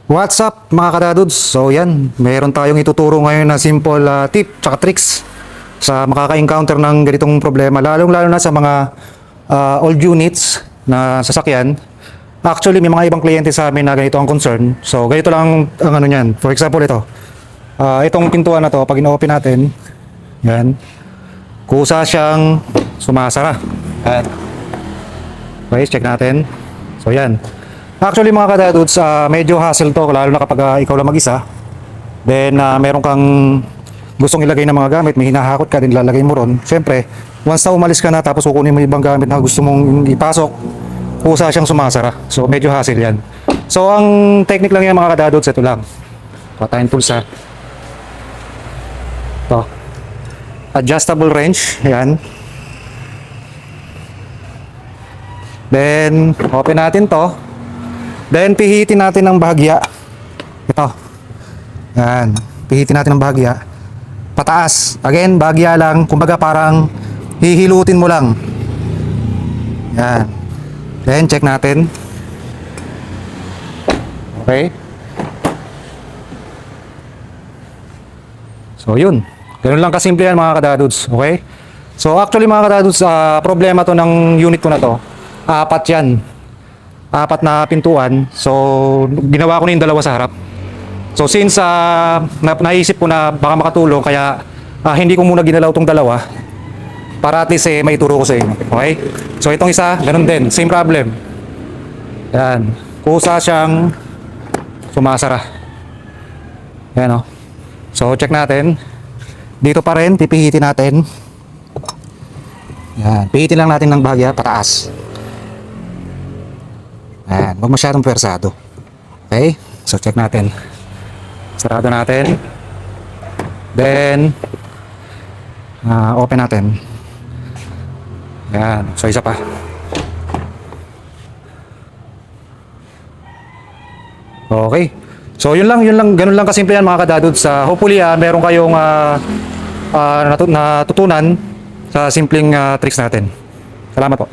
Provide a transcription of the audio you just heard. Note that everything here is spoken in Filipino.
What's up mga kadadods? So yan, meron tayong ituturo ngayon na simple tip tsaka tricks sa makaka-encounter ng ganitong problema, lalong-lalo na sa mga old units na sasakyan. Actually, may mga ibang kliyente sa amin na ganito ang concern. So ganito lang ang ano niyan. For example, ito. Itong pintuan na to, pag ino-open natin, yan, kusa siyang sumasara. Yan. Okay, check natin. So yan. Actually mga kadadods, medyo hassle to lalo na kapag ikaw lang mag-isa. Then meron kang gustong ilagay ng mga gamit, may hinahakot ka din lalagay mo ron. Siyempre, once na umalis ka na tapos kukunin mo yung ibang gamit na gusto mong ipasok, kusa siyang sumasara. So medyo hassle yan. So ang technique lang yan mga kadadods, ito lang. Patayin tools ha. Ito. Adjustable wrench, yan. Then open natin to. Then pihitin natin ng bahagya. Ito. Yan. Pihitin natin ng bahagya. Pataas. Again, bahagya lang. Kumbaga parang hihilutin mo lang. Yan. Then check natin. Okay. So yun. Ganun lang kasimple yan mga kadadods. Okay. So actually mga kadadods, problema to ng unit ko na to. Apat yan. Apat na pintuan. So, ginawa ko na yung dalawa sa harap. So, since naisip ko na baka makatulong, kaya hindi ko muna ginalaw tong dalawa para at least may turo ko sa inyo. Okay? So, itong isa, ganun din. Same problem. Yan. Kusa siyang sumasara. Yan o. So, check natin. Dito pa rin, pipihitin natin. Yan. Pihitin lang natin ng bahagya, pataas. Ayan, huwag masyadong pwersado. Okay, so check natin. Sarado natin. Then open natin. Ayan, so isa pa. Okay, so yun lang, ganun lang kasimple yan mga kadadods. Hopefully meron kayong natutunan sa simpleng tricks natin. Salamat po.